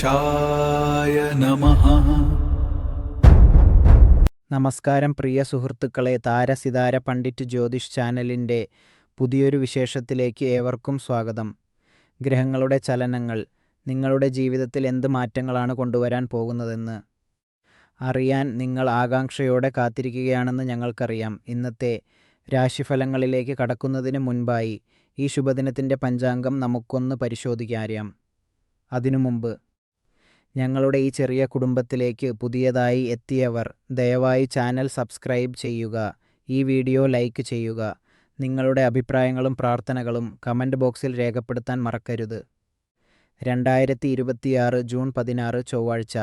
ഗണേശായ നമഃ. നമസ്കാരം പ്രിയ സുഹൃത്തുക്കളെ, താരസിതാര പണ്ഡിറ്റ് ജ്യോതിഷ് ചാനലിൻ്റെ പുതിയൊരു വിശേഷത്തിലേക്ക് ഏവർക്കും സ്വാഗതം. ഗ്രഹങ്ങളുടെ ചലനങ്ങൾ നിങ്ങളുടെ ജീവിതത്തിൽ എന്ത് മാറ്റങ്ങളാണ് കൊണ്ടുവരാൻ പോകുന്നതെന്ന് അറിയാൻ നിങ്ങൾ ആകാംക്ഷയോടെ കാത്തിരിക്കുകയാണെന്ന് ഞങ്ങൾക്കറിയാം. ഇന്നത്തെ രാശിഫലങ്ങളിലേക്ക് കടക്കുന്നതിന് മുൻപായി ഈ ശുഭദിനത്തിൻ്റെ പഞ്ചാംഗം നമുക്കൊന്ന് പരിശോധിക്കാം. അതിനു മുമ്പ് ഞങ്ങളുടെ ഈ ചെറിയ കുടുംബത്തിലേക്ക് പുതിയതായി എത്തിയവർ ദയവായി ചാനൽ സബ്സ്ക്രൈബ് ചെയ്യുക, ഈ വീഡിയോ ലൈക്ക് ചെയ്യുക. നിങ്ങളുടെ അഭിപ്രായങ്ങളും പ്രാർത്ഥനകളും കമൻറ്റ് ബോക്സിൽ രേഖപ്പെടുത്താൻ മറക്കരുത്. 2026 ജൂൺ 16 ചൊവ്വാഴ്ച,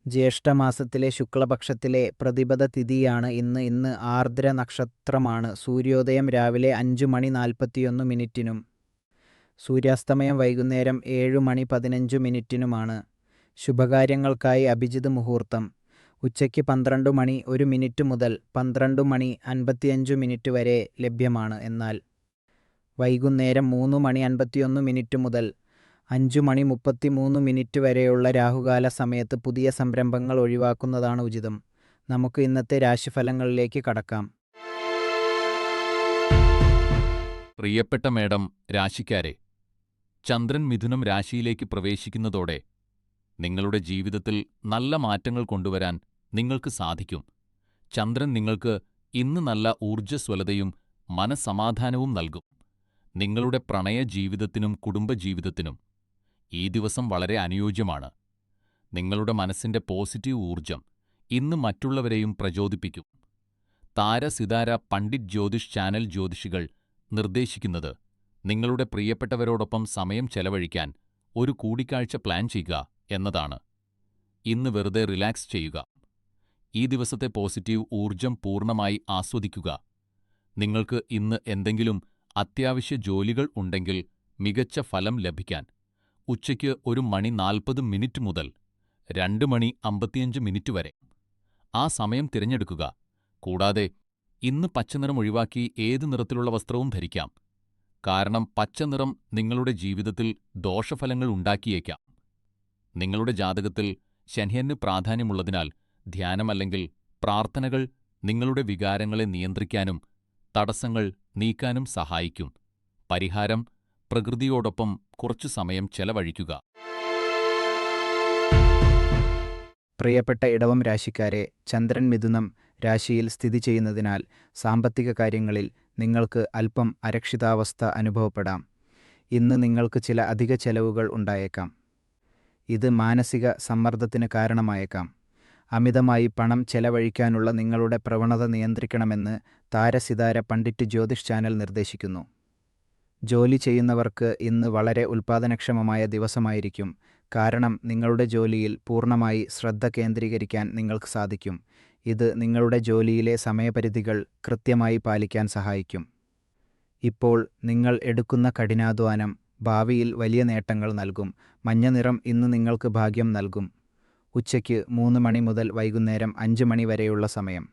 ജ്യേഷ്ഠമാസത്തിലെ ശുക്ലപക്ഷത്തിലെ പ്രതിപദ തിഥിയാണ് ഇന്ന് ആർദ്ര നക്ഷത്രമാണ്. സൂര്യോദയം രാവിലെ 5:41 സൂര്യാസ്തമയം വൈകുന്നേരം 7:15 ശുഭകാര്യങ്ങൾക്കായി അഭിജിത് മുഹൂർത്തം ഉച്ചയ്ക്ക് 12:01 മുതൽ 12:55 വരെ ലഭ്യമാണ്. എന്നാൽ വൈകുന്നേരം 3:51 മുതൽ 5:33 വരെയുള്ള രാഹുകാല സമയത്ത് പുതിയ സംരംഭങ്ങൾ ഒഴിവാക്കുന്നതാണ് ഉചിതം. നമുക്ക് ഇന്നത്തെ രാശിഫലങ്ങളിലേക്ക് കടക്കാം. പ്രിയപ്പെട്ട മേഡം രാശിക്കാരെ, ചന്ദ്രൻ മിഥുനം രാശിയിലേക്ക് പ്രവേശിക്കുന്നതോടെ നിങ്ങളുടെ ജീവിതത്തിൽ നല്ല മാറ്റങ്ങൾ കൊണ്ടുവരാൻ നിങ്ങൾക്ക് സാധിക്കും. ചന്ദ്രൻ നിങ്ങൾക്ക് ഇന്ന് നല്ല ഊർജ്ജസ്വലതയും മനസ്സമാധാനവും നൽകും. നിങ്ങളുടെ പ്രണയ ജീവിതത്തിനും കുടുംബജീവിതത്തിനും ഈ ദിവസം വളരെ അനുയോജ്യമാണ്. നിങ്ങളുടെ മനസ്സിൻ്റെ പോസിറ്റീവ് ഊർജ്ജം ഇന്ന് മറ്റുള്ളവരെയും പ്രചോദിപ്പിക്കും. താരസിതാര പണ്ഡിറ്റ് ജ്യോതിഷ് ചാനൽ ജ്യോതിഷികൾ നിർദ്ദേശിക്കുന്നത് നിങ്ങളുടെ പ്രിയപ്പെട്ടവരോടൊപ്പം സമയം ചെലവഴിക്കാൻ ഒരു കൂടിക്കാഴ്ച പ്ലാൻ ചെയ്യുക എന്നതാണ്. ഇന്ന് വെറുതെ റിലാക്സ് ചെയ്യുക. ഈ ദിവസത്തെ പോസിറ്റീവ് ഊർജ്ജം പൂർണ്ണമായി ആസ്വദിക്കുക. നിങ്ങൾക്ക് ഇന്ന് എന്തെങ്കിലും അത്യാവശ്യ ജോലികൾ ഉണ്ടെങ്കിൽ മികച്ച ഫലം ലഭിക്കാൻ ഉച്ചയ്ക്ക് 1:40 മുതൽ 2:55 വരെ ആ സമയം തിരഞ്ഞെടുക്കുക. കൂടാതെ ഇന്ന് പച്ചനിറം ഒഴിവാക്കി ഏത് നിറത്തിലുള്ള വസ്ത്രവും ധരിക്കാം. കാരണം പച്ചനിറം നിങ്ങളുടെ ജീവിതത്തിൽ ദോഷഫലങ്ങൾ ഉണ്ടാക്കിയേക്കാം. നിങ്ങളുടെ ജാതകത്തിൽ ശനിന് പ്രാധാന്യമുള്ളതിനാൽ ധ്യാനം അല്ലെങ്കിൽ പ്രാർത്ഥനകൾ നിങ്ങളുടെ വികാരങ്ങളെ നിയന്ത്രിക്കാനും തടസ്സങ്ങൾ നീക്കാനും സഹായിക്കും. പരിഹാരം: പ്രകൃതിയോടൊപ്പം കുറച്ചു സമയം ചെലവഴിക്കുക. പ്രിയപ്പെട്ട ഇടവം രാശിക്കാരെ, ചന്ദ്രൻ മിഥുനം രാശിയിൽ സ്ഥിതി ചെയ്യുന്നതിനാൽ സാമ്പത്തിക കാര്യങ്ങളിൽ നിങ്ങൾക്ക് അല്പം അരക്ഷിതാവസ്ഥ അനുഭവപ്പെടാം. ഇന്ന് നിങ്ങൾക്ക് ചില അധിക ചെലവുകൾ ഉണ്ടായേക്കാം. ഇത് മാനസിക സമ്മർദ്ദത്തിന് കാരണമായേക്കാം. അമിതമായി പണം ചെലവഴിക്കാനുള്ള നിങ്ങളുടെ പ്രവണത നിയന്ത്രിക്കണമെന്ന് താരസിതാര പണ്ഡിറ്റ് ജ്യോതിഷ് ചാനൽ നിർദ്ദേശിക്കുന്നു. ജോലി ചെയ്യുന്നവർക്ക് ഇന്ന് വളരെ ഉൽപ്പാദനക്ഷമമായ ദിവസമായിരിക്കും. കാരണം നിങ്ങളുടെ ജോലിയിൽ പൂർണ്ണമായി ശ്രദ്ധ കേന്ദ്രീകരിക്കാൻ നിങ്ങൾക്ക് സാധിക്കും. ഇത് നിങ്ങളുടെ ജോലിയിലെ സമയപരിധികൾ കൃത്യമായി പാലിക്കാൻ സഹായിക്കും. ഇപ്പോൾ നിങ്ങൾ എടുക്കുന്ന കഠിനാധ്വാനം ഭാവിയിൽ വലിയ നേട്ടങ്ങൾ നൽകും. മഞ്ഞ നിറം ഇന്ന് നിങ്ങൾക്ക് ഭാഗ്യം നൽകും. ഉച്ചയ്ക്ക് 3 മുതൽ വൈകുന്നേരം 5 വരെയുള്ള സമയം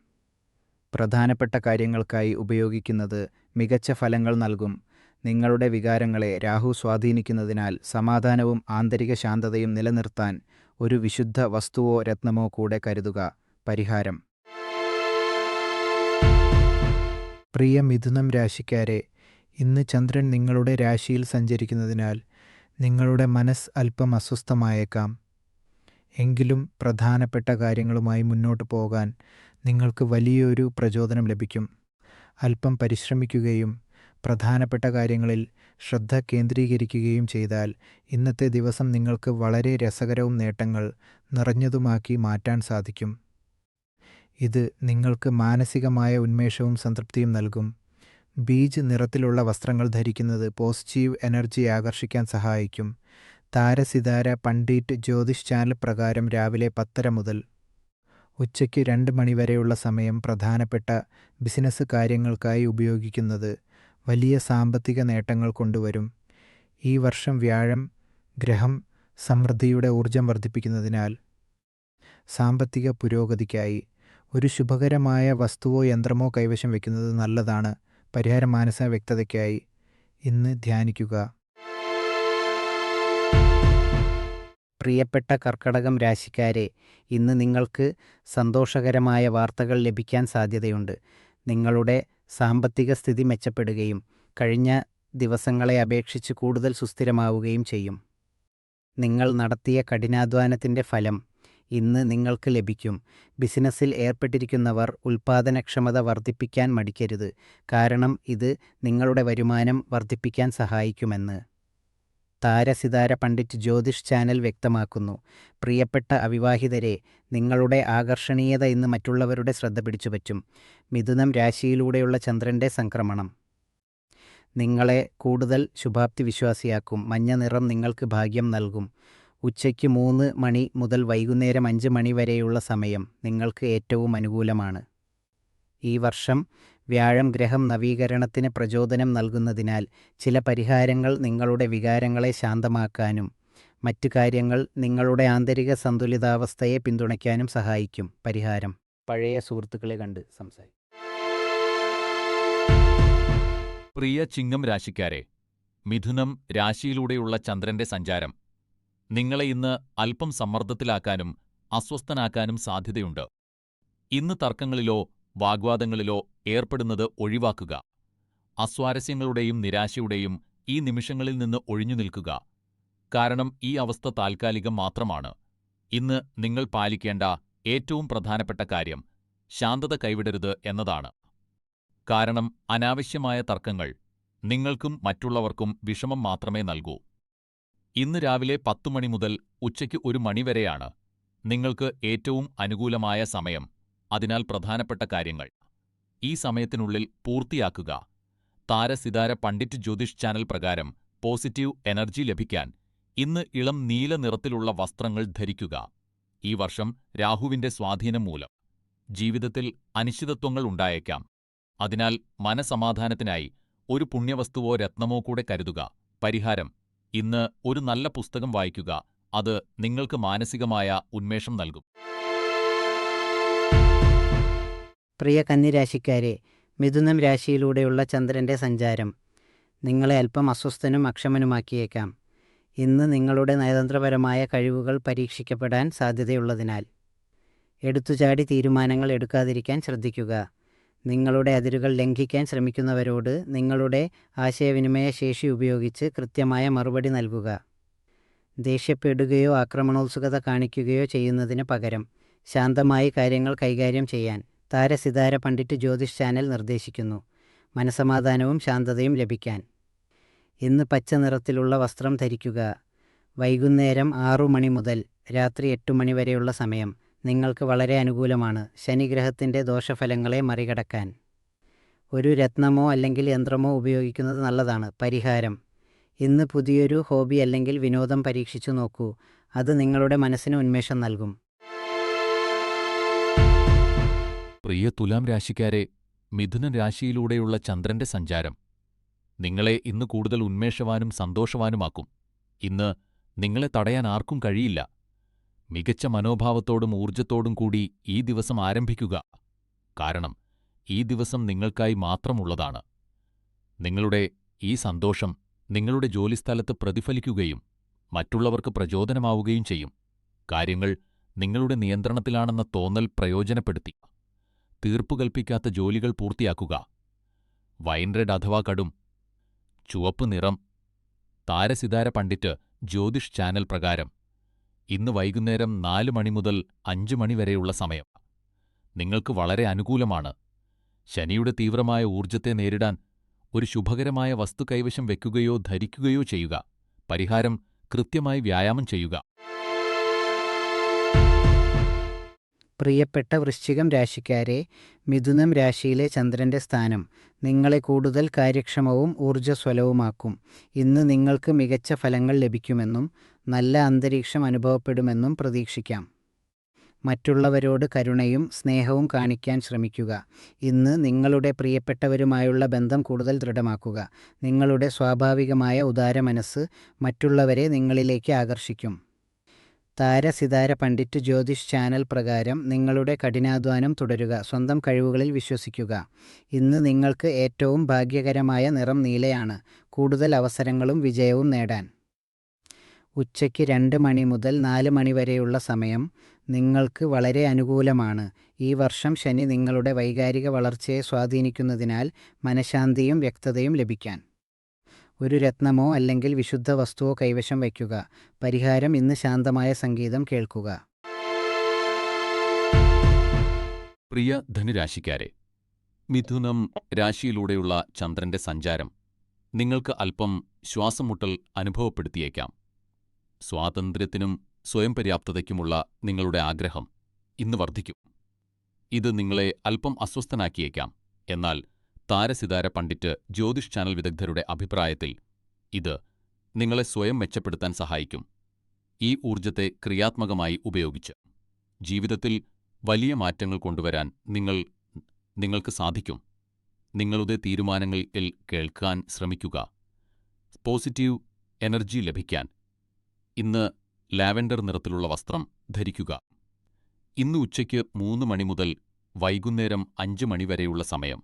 പ്രധാനപ്പെട്ട കാര്യങ്ങൾക്കായി ഉപയോഗിക്കുന്നത് മികച്ച ഫലങ്ങൾ നൽകും. നിങ്ങളുടെ വികാരങ്ങളെ രാഹു സ്വാധീനിക്കുന്നതിനാൽ സമാധാനവും ആന്തരിക ശാന്തതയും നിലനിർത്താൻ ഒരു വിശുദ്ധ വസ്തുവോ രത്നമോ കൂടെ കരുതുക. പരിഹാരം: പ്രിയ മിഥുനം രാശിക്കാരെ, ഇന്ന് ചന്ദ്രൻ നിങ്ങളുടെ രാശിയിൽ സഞ്ചരിക്കുന്നതിനാൽ നിങ്ങളുടെ മനസ്സ് അല്പം അസ്വസ്ഥമായേക്കാം. എങ്കിലും പ്രധാനപ്പെട്ട കാര്യങ്ങളുമായി മുന്നോട്ട് പോകാൻ നിങ്ങൾക്ക് വലിയൊരു പ്രചോദനം ലഭിക്കും. അല്പം പരിശ്രമിക്കുകയും പ്രധാനപ്പെട്ട കാര്യങ്ങളിൽ ശ്രദ്ധ കേന്ദ്രീകരിക്കുകയും ചെയ്താൽ ഇന്നത്തെ ദിവസം നിങ്ങൾക്ക് വളരെ രസകരവും നേട്ടങ്ങൾ നിറഞ്ഞതുമാക്കി മാറ്റാൻ സാധിക്കും. ഇത് നിങ്ങൾക്ക് മാനസികമായ ഉന്മേഷവും സംതൃപ്തിയും നൽകും. ബീജ് നിറത്തിലുള്ള വസ്ത്രങ്ങൾ ധരിക്കുന്നത് പോസിറ്റീവ് എനർജി ആകർഷിക്കാൻ സഹായിക്കും. താരസിതാര പണ്ഡിറ്റ് ജ്യോതിഷ് ചാനൽ പ്രകാരം രാവിലെ 10:30 മുതൽ ഉച്ചയ്ക്ക് 2 വരെയുള്ള സമയം പ്രധാനപ്പെട്ട ബിസിനസ് കാര്യങ്ങൾക്കായി ഉപയോഗിക്കുന്നത് വലിയ സാമ്പത്തിക നേട്ടങ്ങൾ കൊണ്ടുവരും. ഈ വർഷം വ്യാഴം ഗ്രഹം സമൃദ്ധിയുടെ ഊർജം വർദ്ധിപ്പിക്കുന്നതിനാൽ സാമ്പത്തിക പുരോഗതിക്കായി ഒരു ശുഭകരമായ വസ്തുവോ യന്ത്രമോ കൈവശം വയ്ക്കുന്നത് നല്ലതാണ്. പരിഹാര മാനസിക വ്യക്തതയ്ക്കായി ഇന്ന് ധ്യാനിക്കുക. പ്രിയപ്പെട്ട കർക്കടകം രാശിക്കാരെ, ഇന്ന് നിങ്ങൾക്ക് സന്തോഷകരമായ വാർത്തകൾ ലഭിക്കാൻ സാധ്യതയുണ്ട്. നിങ്ങളുടെ സാമ്പത്തിക സ്ഥിതി മെച്ചപ്പെടുകയും കഴിഞ്ഞ ദിവസങ്ങളെ അപേക്ഷിച്ച് കൂടുതൽ സുസ്ഥിരമാവുകയും ചെയ്യും. നിങ്ങൾ നടത്തിയ കഠിനാധ്വാനത്തിൻ്റെ ഫലം ഇന്ന് നിങ്ങൾക്ക് ലഭിക്കും. ബിസിനസ്സിൽ ഏർപ്പെട്ടിരിക്കുന്നവർ ഉൽപ്പാദനക്ഷമത വർദ്ധിപ്പിക്കാൻ മടിക്കരുത്, കാരണം ഇത് നിങ്ങളുടെ വരുമാനം വർദ്ധിപ്പിക്കാൻ സഹായിക്കുമെന്ന് താരസിതാര പണ്ഡിറ്റ് ജ്യോതിഷ് ചാനൽ വ്യക്തമാക്കുന്നു. പ്രിയപ്പെട്ട അവിവാഹിതരെ, നിങ്ങളുടെ ആകർഷണീയത ഇന്ന് മറ്റുള്ളവരുടെ ശ്രദ്ധ പിടിച്ചുപറ്റും. മിഥുനം രാശിയിലൂടെയുള്ള ചന്ദ്രൻ്റെ സംക്രമണം നിങ്ങളെ കൂടുതൽ ശുഭാപ്തി വിശ്വാസിയാക്കും. മഞ്ഞ നിറം നിങ്ങൾക്ക് ഭാഗ്യം നൽകും. ഉച്ചയ്ക്ക് 3 മണി മുതൽ വൈകുന്നേരം 5 മണി വരെയുള്ള സമയം നിങ്ങൾക്ക് ഏറ്റവും അനുകൂലമാണ്. ഈ വർഷം വ്യാഴം ഗ്രഹം നവീകരണത്തിന് പ്രചോദനം നൽകുന്നതിനാൽ ചില പരിഹാരങ്ങൾ നിങ്ങളുടെ വികാരങ്ങളെ ശാന്തമാക്കാനും മറ്റു കാര്യങ്ങൾ നിങ്ങളുടെ ആന്തരിക സന്തുലിതാവസ്ഥയെ പിന്തുണയ്ക്കാനും സഹായിക്കും. പരിഹാരം: പഴയ സുഹൃത്തുക്കളെ കണ്ട് സംസാരിക്കും. പ്രിയ ചിങ്ങം രാശിക്കാരെ, മിഥുനം രാശിയിലൂടെയുള്ള ചന്ദ്രന്റെ സഞ്ചാരം നിങ്ങളെ ഇന്ന് അല്പം സമ്മർദ്ദത്തിലാക്കാനും അസ്വസ്ഥനാക്കാനും സാധ്യതയുണ്ട്. ഇന്ന് തർക്കങ്ങളിലോ വാഗ്വാദങ്ങളിലോ ഏർപ്പെടുന്നത് ഒഴിവാക്കുക. അസ്വാരസ്യങ്ങളുടെയും നിരാശയുടെയും ഈ നിമിഷങ്ങളിൽ നിന്ന് ഒഴിഞ്ഞു നിൽക്കുക. കാരണം ഈ അവസ്ഥ താൽക്കാലികം മാത്രമാണ്. ഇന്ന് നിങ്ങൾ പാലിക്കേണ്ട ഏറ്റവും പ്രധാനപ്പെട്ട കാര്യം ശാന്തത കൈവിടരുത് എന്നതാണ്. കാരണം അനാവശ്യമായ തർക്കങ്ങൾ നിങ്ങൾക്കും മറ്റുള്ളവർക്കും വിഷമം മാത്രമേ നൽകൂ. ഇന്ന് രാവിലെ 10 മണി മുതൽ ഉച്ചയ്ക്ക് 1 മണി വരെയാണ് നിങ്ങൾക്ക് ഏറ്റവും അനുകൂലമായ സമയം. അതിനാൽ പ്രധാനപ്പെട്ട കാര്യങ്ങൾ ഈ സമയത്തിനുള്ളിൽ പൂർത്തിയാക്കുക. താരസിതാര പണ്ഡിറ്റ് ജ്യോതിഷ് ചാനൽ പ്രകാരം പോസിറ്റീവ് എനർജി ലഭിക്കാൻ ഇന്ന് ഇളം നീല നിറത്തിലുള്ള വസ്ത്രങ്ങൾ ധരിക്കുക. ഈ വർഷം രാഹുവിന്റെ സ്വാധീനം മൂലം ജീവിതത്തിൽ അനിശ്ചിതത്വങ്ങൾ ഉണ്ടായേക്കാം. അതിനാൽ മനസമാധാനത്തിനായി ഒരു പുണ്യവസ്തുവോ രത്നമോ കൂടെ കരുതുക. പരിഹാരം: ഇന്ന് ഒരു നല്ല പുസ്തകം വായിക്കുക. അത് നിങ്ങൾക്ക് മാനസികമായ ഉന്മേഷം നൽകും. പ്രിയ കന്നിരാശിക്കാരെ, മിഥുനം രാശിയിലൂടെയുള്ള ചന്ദ്രൻ്റെ സഞ്ചാരം നിങ്ങളെ അല്പം അസ്വസ്ഥനും അക്ഷമനുമാക്കിയേക്കാം. ഇന്ന് നിങ്ങളുടെ നയതന്ത്രപരമായ കഴിവുകൾ പരീക്ഷിക്കപ്പെടാൻ സാധ്യതയുള്ളതിനാൽ എടുത്തുചാടി തീരുമാനങ്ങൾ എടുക്കാതിരിക്കാൻ ശ്രദ്ധിക്കുക. നിങ്ങളുടെ അതിരുകൾ ലംഘിക്കാൻ ശ്രമിക്കുന്നവരോട് നിങ്ങളുടെ ആശയവിനിമയ ശേഷി ഉപയോഗിച്ച് കൃത്യമായ മറുപടി നൽകുക. ദേഷ്യപ്പെടുകയോ ആക്രമണോത്സുകത കാണിക്കുകയോ ചെയ്യുന്നതിന് പകരം ശാന്തമായി കാര്യങ്ങൾ കൈകാര്യം ചെയ്യാൻ താരസിതാര പണ്ഡിറ്റ് ജ്യോതിഷ് ചാനൽ നിർദ്ദേശിക്കുന്നു. മനസമാധാനവും ശാന്തതയും ലഭിക്കാൻ ഇന്ന് പച്ച നിറത്തിലുള്ള വസ്ത്രം ധരിക്കുക. വൈകുന്നേരം 6 മണി മുതൽ രാത്രി 8 മണി വരെയുള്ള സമയം നിങ്ങൾക്ക് വളരെ അനുകൂലമാണ്. ശനിഗ്രഹത്തിൻ്റെ ദോഷഫലങ്ങളെ മറികടക്കാൻ ഒരു രത്നമോ അല്ലെങ്കിൽ യന്ത്രമോ ഉപയോഗിക്കുന്നത് നല്ലതാണ്. പരിഹാരം: ഇന്ന് പുതിയൊരു ഹോബി അല്ലെങ്കിൽ വിനോദം പരീക്ഷിച്ചു നോക്കൂ. അത് നിങ്ങളുടെ മനസ്സിന് ഉന്മേഷം നൽകും. പ്രിയ തുലാം രാശിക്കാരെ, മിഥുന രാശിയിലൂടെയുള്ള ചന്ദ്രന്റെ സഞ്ചാരം നിങ്ങളെ ഇന്ന് കൂടുതൽ ഉന്മേഷവാനും സന്തോഷവാനുമാക്കും. ഇന്ന് നിങ്ങളെ തടയാൻ ആർക്കും കഴിയില്ല. മികച്ച മനോഭാവത്തോടും ഊർജത്തോടും കൂടി ഈ ദിവസം ആരംഭിക്കുക. കാരണം ഈ ദിവസം നിങ്ങൾക്കായി മാത്രമുള്ളതാണ്. നിങ്ങളുടെ ഈ സന്തോഷം നിങ്ങളുടെ ജോലിസ്ഥലത്ത് പ്രതിഫലിക്കുകയും മറ്റുള്ളവർക്ക് പ്രചോദനമാവുകയും ചെയ്യും. കാര്യങ്ങൾ നിങ്ങളുടെ നിയന്ത്രണത്തിലാണെന്ന തോന്നൽ പ്രയോജനപ്പെടുത്തി തീർപ്പുകൽപ്പിക്കാത്ത ജോലികൾ പൂർത്തിയാക്കുക. വൈൻ റെഡ് അഥവാ കടും ചുവപ്പ് നിറം താരസിതാര പണ്ഡിറ്റ് ജ്യോതിഷ് ചാനൽ പ്രകാരം ഇന്ന് വൈകുന്നേരം 4 മണി മുതൽ 5 മണി വരെയുള്ള സമയം നിങ്ങൾക്ക് വളരെ അനുകൂലമാണ്. ശനിയുടെ തീവ്രമായ ഊർജത്തെ നേരിടാൻ ഒരു ശുഭകരമായ വസ്തു കൈവശം വെക്കുകയോ ധരിക്കുകയോ ചെയ്യുക. പരിഹാരം: കൃത്യമായി വ്യായാമം ചെയ്യുക. പ്രിയപ്പെട്ട വൃശ്ചികം രാശിക്കാരെ, മിഥുനം രാശിയിലെ ചന്ദ്രൻ്റെ സ്ഥാനം നിങ്ങളെ കൂടുതൽ കാര്യക്ഷമവും ഊർജ്ജസ്വലവുമാക്കും. ഇന്ന് നിങ്ങൾക്ക് മികച്ച ഫലങ്ങൾ ലഭിക്കുമെന്നും നല്ല അന്തരീക്ഷം അനുഭവപ്പെടുമെന്നും പ്രതീക്ഷിക്കാം. മറ്റുള്ളവരോട് കരുണയും സ്നേഹവും കാണിക്കാൻ ശ്രമിക്കുക. ഇന്ന് നിങ്ങളുടെ പ്രിയപ്പെട്ടവരുമായുള്ള ബന്ധം കൂടുതൽ ദൃഢമാക്കുക. നിങ്ങളുടെ സ്വാഭാവികമായ ഉദാരമനസ്സ് മറ്റുള്ളവരെ നിങ്ങളിലേക്ക് ആകർഷിക്കും. താരസിതാര പണ്ഡിറ്റ് ജ്യോതിഷ് ചാനൽ പ്രകാരം നിങ്ങളുടെ കഠിനാധ്വാനം തുടരുക. സ്വന്തം കഴിവുകളിൽ വിശ്വസിക്കുക. ഇന്ന് നിങ്ങൾക്ക് ഏറ്റവും ഭാഗ്യകരമായ നിറം നീലയാണ്. കൂടുതൽ അവസരങ്ങളും വിജയവും നേടാൻ ഉച്ചയ്ക്ക് 2 മണി മുതൽ 4 മണി വരെയുള്ള സമയം നിങ്ങൾക്ക് വളരെ അനുകൂലമാണ്. ഈ വർഷം ശനി നിങ്ങളുടെ വൈകാരിക വളർച്ചയെ സ്വാധീനിക്കുന്നതിനാൽ മനഃശാന്തിയും വ്യക്തതയും ലഭിക്കാൻ ഒരു രത്നമോ അല്ലെങ്കിൽ വിശുദ്ധ വസ്തുവോ കൈവശം വയ്ക്കുക. പരിഹാരം: ഇന്ന് ശാന്തമായ സംഗീതം കേൾക്കുക. പ്രിയ ധനുരാശിക്കാരെ, മിഥുനം രാശിയിലൂടെയുള്ള ചന്ദ്രന്റെ സഞ്ചാരം നിങ്ങൾക്ക് അല്പം ശ്വാസം മുട്ടൽ അനുഭവപ്പെടുത്തിയേക്കാം. സ്വാതന്ത്ര്യത്തിനും സ്വയം പര്യാപ്തതയ്ക്കുമുള്ള നിങ്ങളുടെ ആഗ്രഹം ഇന്ന് വർദ്ധിക്കും. ഇത് നിങ്ങളെ അല്പം അസ്വസ്ഥനാക്കിയേക്കാം. എന്നാൽ താരസിതാര പണ്ഡിറ്റ് ജ്യോതിഷ് ചാനൽ വിദഗ്ധരുടെ അഭിപ്രായത്തിൽ ഇത് നിങ്ങളെ സ്വയം മെച്ചപ്പെടുത്താൻ സഹായിക്കും. ഈ ഊർജത്തെ ക്രിയാത്മകമായി ഉപയോഗിച്ച് ജീവിതത്തിൽ വലിയ മാറ്റങ്ങൾ കൊണ്ടുവരാൻ നിങ്ങൾക്ക് സാധിക്കും. നിങ്ങളുടെ തീരുമാനങ്ങളിൽ കേൾക്കാൻ ശ്രമിക്കുക. പോസിറ്റീവ് എനർജി ലഭിക്കാൻ ഇന്ന് ലാവെൻഡർ നിറത്തിലുള്ള വസ്ത്രം ധരിക്കുക. ഇന്ന് ഉച്ചയ്ക്ക് 3 മണി മുതൽ വൈകുന്നേരം 5 മണി വരെയുള്ള സമയം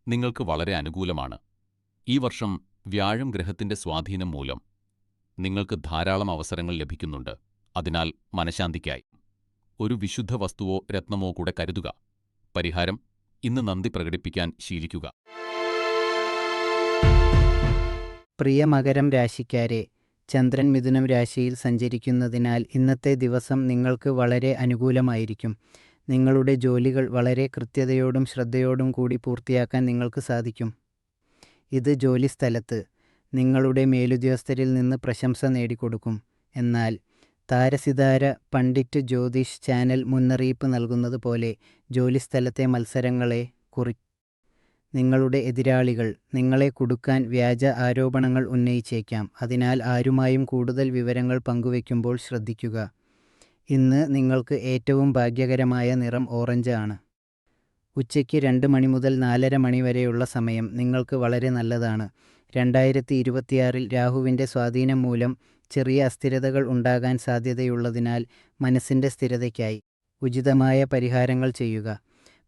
നിങ്ങൾക്ക് വളരെ അനുകൂലമാണ്. ഈ വർഷം വ്യാഴം ഗ്രഹത്തിന്റെ സ്വാധീനം മൂലം നിങ്ങൾക്ക് ധാരാളം അവസരങ്ങൾ ലഭിക്കുന്നുണ്ട്. അതിനാൽ മനഃശാന്തിക്കായി ഒരു വിശുദ്ധ വസ്തുവോ രത്നമോ കൂടെ കരുതുക. പരിഹാരം: ഇന്ന് നന്ദി പ്രകടിപ്പിക്കാൻ ശീലിക്കുക. പ്രിയ മകരം രാശിക്കാരെ, ചന്ദ്രൻ മിഥുനം രാശിയിൽ സഞ്ചരിക്കുന്നതിനാൽ ഇന്നത്തെ ദിവസം നിങ്ങൾക്ക് വളരെ അനുകൂലമായിരിക്കും. നിങ്ങളുടെ ജോലികൾ വളരെ കൃത്യതയോടും ശ്രദ്ധയോടും കൂടി പൂർത്തിയാക്കാൻ നിങ്ങൾക്ക് സാധിക്കും. ഇത് ജോലിസ്ഥലത്ത് നിങ്ങളുടെ മേലുദ്യോഗസ്ഥരിൽ നിന്ന് പ്രശംസ നേടിക്കൊടുക്കും. എന്നാൽ താരസിതാര പണ്ഡിറ്റ് ജ്യോതിഷ് ചാനൽ മുന്നറിയിപ്പ് നൽകുന്നത് പോലെ ജോലിസ്ഥലത്തെ മത്സരങ്ങളെ നിങ്ങളുടെ എതിരാളികൾ നിങ്ങളെ കുടുക്കാൻ വ്യാജ ആരോപണങ്ങൾ ഉന്നയിച്ചേക്കാം. അതിനാൽ ആരുമായും കൂടുതൽ വിവരങ്ങൾ പങ്കുവയ്ക്കുമ്പോൾ ശ്രദ്ധിക്കുക. ഇന്ന് നിങ്ങൾക്ക് ഏറ്റവും ഭാഗ്യകരമായ നിറം ഓറഞ്ച് ആണ്. ഉച്ചയ്ക്ക് 2 മണി മുതൽ 4:30 മണി വരെയുള്ള സമയം നിങ്ങൾക്ക് വളരെ നല്ലതാണ്. 2026-ൽ രാഹുവിൻ്റെ സ്വാധീനം മൂലം ചെറിയ അസ്ഥിരതകൾ ഉണ്ടാകാൻ സാധ്യതയുള്ളതിനാൽ മനസ്സിൻ്റെ സ്ഥിരതയ്ക്കായി ഉചിതമായ പരിഹാരങ്ങൾ ചെയ്യുക.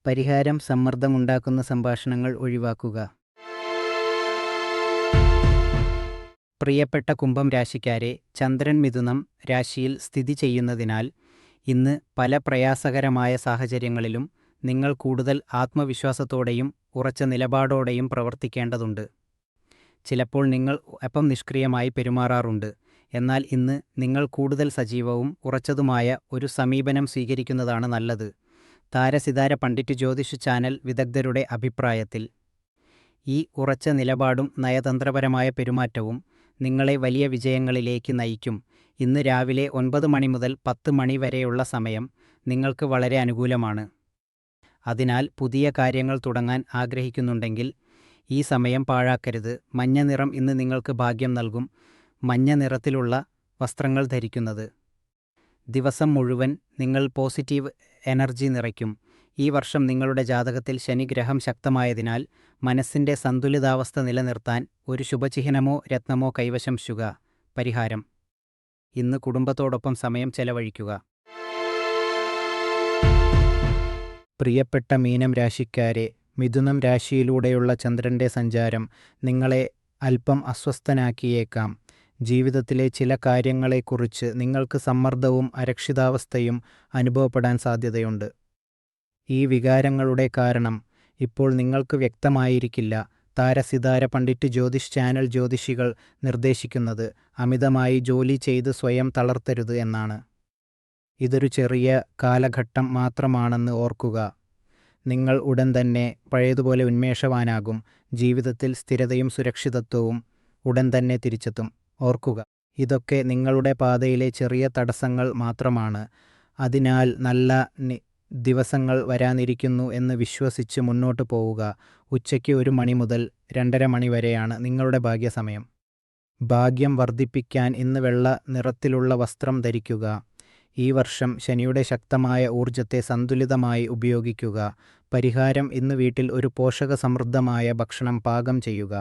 പരിഹാരം: സമ്മർദ്ദമുണ്ടാക്കുന്ന സംഭാഷണങ്ങൾ ഒഴിവാക്കുക. പ്രിയപ്പെട്ട കുംഭം രാശിക്കാരെ, ചന്ദ്രൻ മിഥുനം രാശിയിൽ സ്ഥിതി ചെയ്യുന്നതിനാൽ ഇന്ന് പല പ്രയാസകരമായ സാഹചര്യങ്ങളിലും നിങ്ങൾ കൂടുതൽ ആത്മവിശ്വാസത്തോടെയും ഉറച്ച നിലപാടോടെയും പ്രവർത്തിക്കേണ്ടതുണ്ട്. ചിലപ്പോൾ നിങ്ങൾ അല്പം നിഷ്ക്രിയമായി പെരുമാറാറുണ്ട്. എന്നാൽ ഇന്ന് നിങ്ങൾ കൂടുതൽ സജീവവും ഉറച്ചതുമായ ഒരു സമീപനം സ്വീകരിക്കുന്നതാണ് നല്ലത്. താരസിതാര പണ്ഡിറ്റ് ജ്യോതിഷ് ചാനൽ വിദഗ്ധരുടെ അഭിപ്രായത്തിൽ ഈ ഉറച്ച നിലപാടും നയതന്ത്രപരമായ പെരുമാറ്റവും നിങ്ങളെ വലിയ വിജയങ്ങളിലേക്ക് നയിക്കും. ഇന്ന് രാവിലെ 9 മണി മുതൽ 10 മണി വരെയുള്ള സമയം നിങ്ങൾക്ക് വളരെ അനുകൂലമാണ്. അതിനാൽ പുതിയ കാര്യങ്ങൾ തുടങ്ങാൻ ആഗ്രഹിക്കുന്നുണ്ടെങ്കിൽ ഈ സമയം പാഴാക്കരുത്. മഞ്ഞ നിറം ഇന്ന് നിങ്ങൾക്ക് ഭാഗ്യം നൽകും. മഞ്ഞ നിറത്തിലുള്ള വസ്ത്രങ്ങൾ ധരിക്കുന്നത് ദിവസം മുഴുവൻ നിങ്ങൾ പോസിറ്റീവ് എനർജി നിറയ്ക്കും. ഈ വർഷം നിങ്ങളുടെ ജാതകത്തിൽ ശനിഗ്രഹം ശക്തമായതിനാൽ മനസ്സിൻ്റെ സന്തുലിതാവസ്ഥ നിലനിർത്താൻ ഒരു ശുഭചിഹ്നമോ രത്നമോ കൈവശം വയ്ക്കുക. പരിഹാരം: ഇന്ന് കുടുംബത്തോടൊപ്പം സമയം ചെലവഴിക്കുക. പ്രിയപ്പെട്ട മീനം രാശിക്കാരെ, മിഥുനം രാശിയിലൂടെയുള്ള ചന്ദ്രൻ്റെ സഞ്ചാരം നിങ്ങളെ അല്പം അസ്വസ്ഥനാക്കിയേക്കാം. ജീവിതത്തിലെ ചില കാര്യങ്ങളെക്കുറിച്ച് നിങ്ങൾക്ക് സമ്മർദ്ദവും അരക്ഷിതാവസ്ഥയും അനുഭവപ്പെടാൻ സാധ്യതയുണ്ട്. ഈ വികാരങ്ങളുടെ കാരണം ഇപ്പോൾ നിങ്ങൾക്ക് വ്യക്തമായിരിക്കില്ല. താരസിതാര പണ്ഡിറ്റ് ജ്യോതിഷ് ചാനൽ ജ്യോതിഷികൾ നിർദ്ദേശിക്കുന്നത് അമിതമായി ജോലി ചെയ്ത് സ്വയം തളർത്തരുത് എന്നാണ്. ഇതൊരു ചെറിയ കാലഘട്ടം മാത്രമാണെന്ന് ഓർക്കുക. നിങ്ങൾ ഉടൻ തന്നെ പഴയതുപോലെ ഉന്മേഷവാനാകും. ജീവിതത്തിൽ സ്ഥിരതയും സുരക്ഷിതത്വവും ഉടൻ തന്നെ തിരിച്ചെത്തും. ഓർക്കുക, ഇതൊക്കെ നിങ്ങളുടെ പാതയിലെ ചെറിയ തടസ്സങ്ങൾ മാത്രമാണ്. അതിനാൽ നല്ല ദിവസങ്ങൾ വരാനിരിക്കുന്നു എന്ന് വിശ്വസിച്ച് മുന്നോട്ട് പോവുക. ഉച്ചയ്ക്ക് 1 മണി മുതൽ 2:30 മണി വരെയാണ് നിങ്ങളുടെ ഭാഗ്യസമയം. ഭാഗ്യം വർദ്ധിപ്പിക്കാൻ ഇന്ന് വെള്ള നിറത്തിലുള്ള വസ്ത്രം ധരിക്കുക. ഈ വർഷം ശനിയുടെ ശക്തമായ ഊർജത്തെ സന്തുലിതമായി ഉപയോഗിക്കുക. പരിഹാരം: ഇന്ന് വീട്ടിൽ ഒരു പോഷകസമൃദ്ധമായ ഭക്ഷണം പാകം ചെയ്യുക.